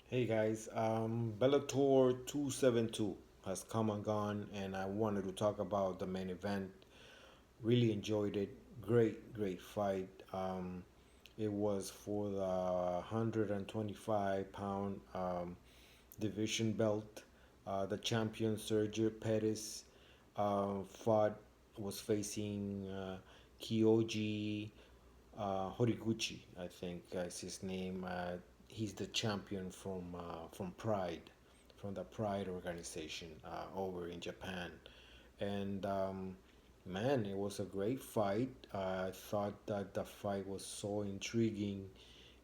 Hey guys, Bellator 272 has come and gone, and I wanted to talk about the main event. Really enjoyed it. Great fight. It was for the 125-pound division belt. The champion Sergio Pettis fought was facing Kyoji Horiguchi, I think is his name. He's the champion from Pride, from the Pride organization over in Japan. And man, it was a great fight. I thought that the fight was so intriguing,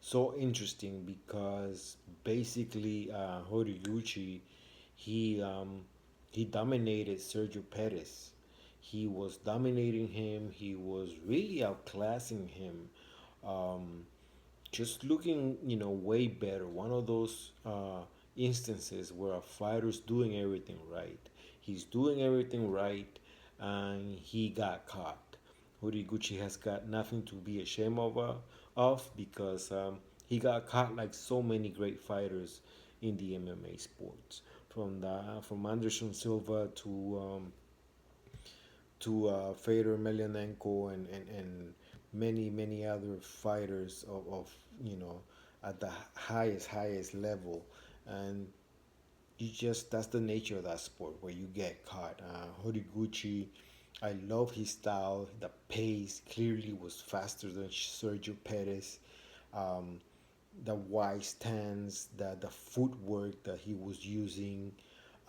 so interesting because basically Horiguchi he um, he dominated Sergio Pettis. He was dominating him. He was really outclassing him. Um, just looking, way better. One of those instances where a fighter's doing everything right. He's doing everything right, and he got caught. Horiguchi has got nothing to be ashamed of because he got caught like so many great fighters in the MMA sports, from Anderson Silva to Fedor Emelianenko and many other fighters of at the highest level, and you just that's the nature of that sport where you get caught. Horiguchi, I love his style. The pace clearly was faster than Sergio Pettis. Um, the wide stance, the footwork that he was using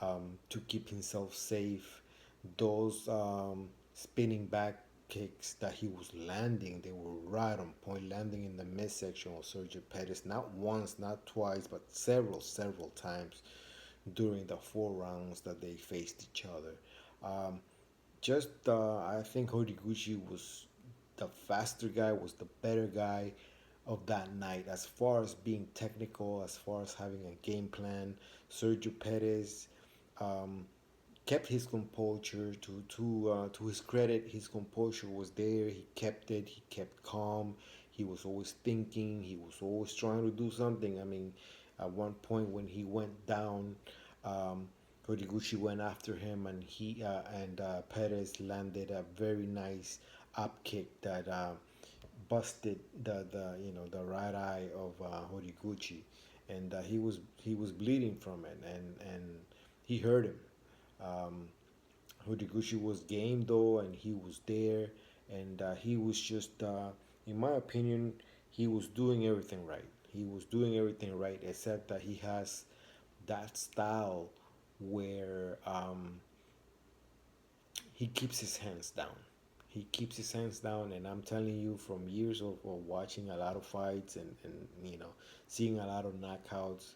to keep himself safe, those spinning back kicks that he was landing, they were right on point, landing in the midsection of Sergio Pettis, not once, not twice, but several times during the 4 rounds that they faced each other. Um, I think Horiguchi was the faster guy, was the better guy of that night as far as being technical, as far as having a game plan. Sergio Pettis um, kept his composure. To his credit, his composure was there. He kept it. He kept calm. He was always thinking. He was always trying to do something. I mean, at one point when he went down, um, Horiguchi went after him, and Perez landed a very nice up kick that busted the right eye of Horiguchi, and he was bleeding from it, and he hurt him. Um, Horiguchi was game though, and he was there, and he was just, in my opinion, he was doing everything right. He was doing everything right, except that he has that style where he keeps his hands down. He keeps his hands down, and I'm telling you, from years of watching a lot of fights and seeing a lot of knockouts,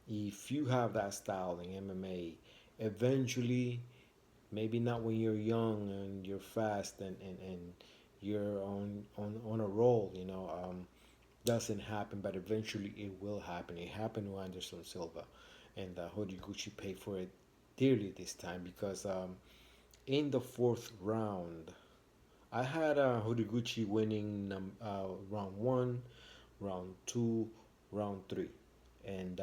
if you have that style in MMA, eventually, maybe not when you're young and you're fast and you're on a roll, doesn't happen, but eventually it will happen. It happened to Anderson Silva, and Horiguchi paid for it dearly this time because in the fourth round, I had Horiguchi winning round one, round two, round three, and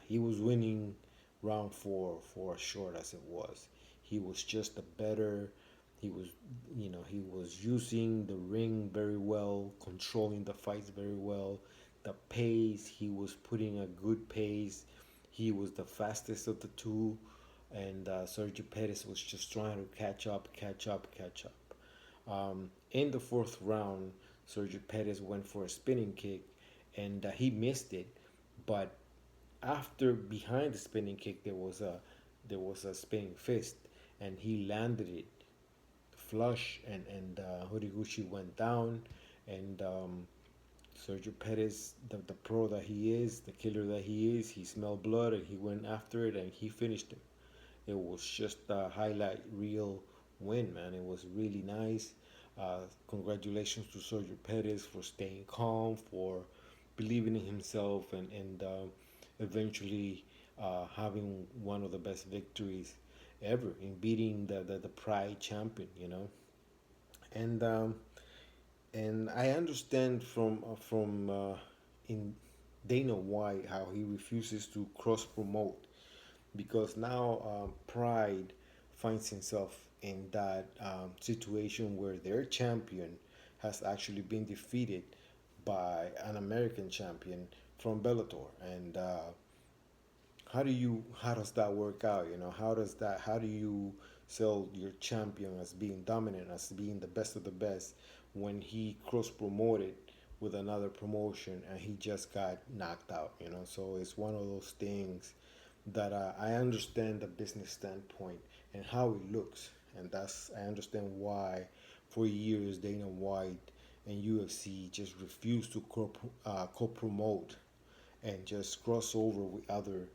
he was winning round four for as short as it was. He was just a better. He was, he was using the ring very well, controlling the fights very well. The pace, he was putting a good pace. He was the fastest of the two, and Sergio Pettis was just trying to catch up. In the fourth round, Sergio Pettis went for a spinning kick, and he missed it. But after behind the spinning kick, there was a spinning fist, and he landed it flush, and Horiguchi went down, and Sergio Pettis, the pro that he is, the killer that he is, he smelled blood and he went after it and he finished him. It was just a highlight reel win, man. It was really nice. Congratulations to Sergio Pettis for staying calm, for believing in himself, and eventually having one of the best victories ever in beating the Pride champion, And and I understand from in Dana White, how he refuses to cross promote, because now Pride finds himself in that situation where their champion has actually been defeated by an American champion from Bellator. And how does that work out? How do you sell your champion as being dominant, as being the best of the best, when he cross promoted with another promotion and he just got knocked out? So it's one of those things that I understand the business standpoint and how it looks, and I understand why for years Dana White and UFC just refuse to co-promote and just cross over with other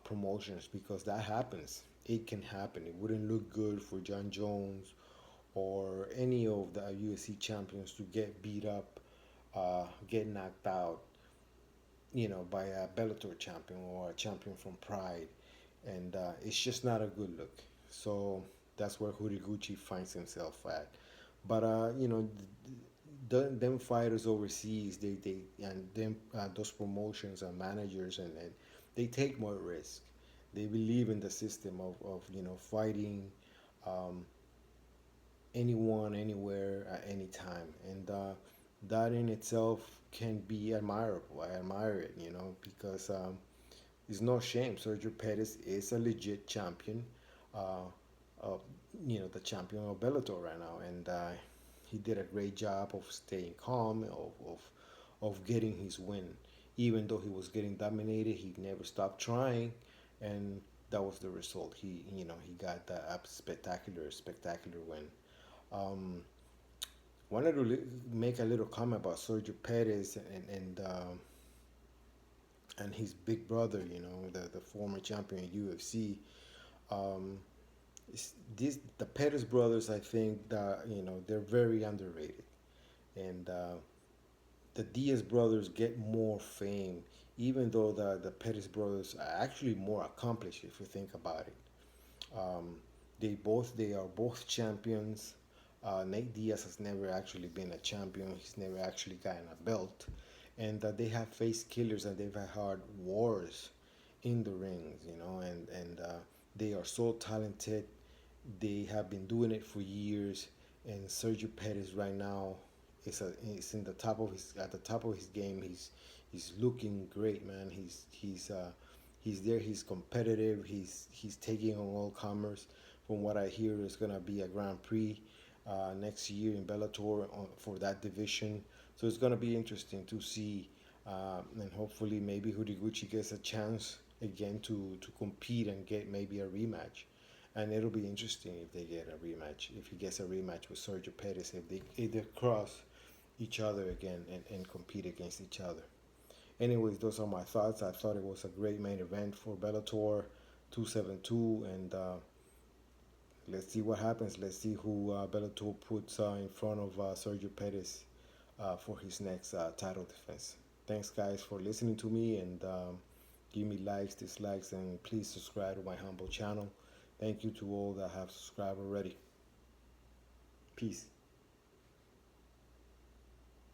promotions, because that happens. It can happen. It wouldn't look good for John Jones or any of the UFC champions to get beat up, get knocked out, by a Bellator champion or a champion from Pride, and it's just not a good look. So that's where Horiguchi finds himself at. But them fighters overseas, they and them those promotions and managers, and they take more risk. They believe in the system of fighting um, anyone, anywhere, at any time, and that in itself can be admirable. I admire it, because it's no shame. Sergio Pettis is a legit champion, uh, of the champion of Bellator right now, and he did a great job of staying calm, of getting his win, even though he was getting dominated. He never stopped trying, and that was the result. He got that spectacular win. Um, Wanted to make a little comment about Sergio Pettis and his big brother, the former champion in UFC. Um, the Pettis brothers, I think that they're very underrated, and the Diaz brothers get more fame, even though the Pettis brothers are actually more accomplished if you think about it. Um, they are both champions. Nate Diaz has never actually been a champion. He's never actually gotten a belt, and they have faced killers and they've had hard wars in the rings, and they are so talented. They have been doing it for years, and Sergio Pettis right now is in the top of his at the top of his game. He's looking great, man. He's there. He's competitive. He's taking on all comers. From what I hear, it's gonna be a Grand Prix next year in Bellator for that division. So it's gonna be interesting to see, and hopefully maybe Horiguchi gets a chance again to compete and get maybe a rematch. And it'll be interesting if they get a rematch. If he gets a rematch with Sergio Pettis, if they either cross each other again and compete against each other. Anyways, those are my thoughts. I thought it was a great main event for Bellator 272, and let's see what happens. Let's see who Bellator puts in front of Sergio Pettis for his next title defense. Thanks, guys, for listening to me, and give me likes, dislikes, and please subscribe to my humble channel. Thank you to all that have subscribed already. Peace.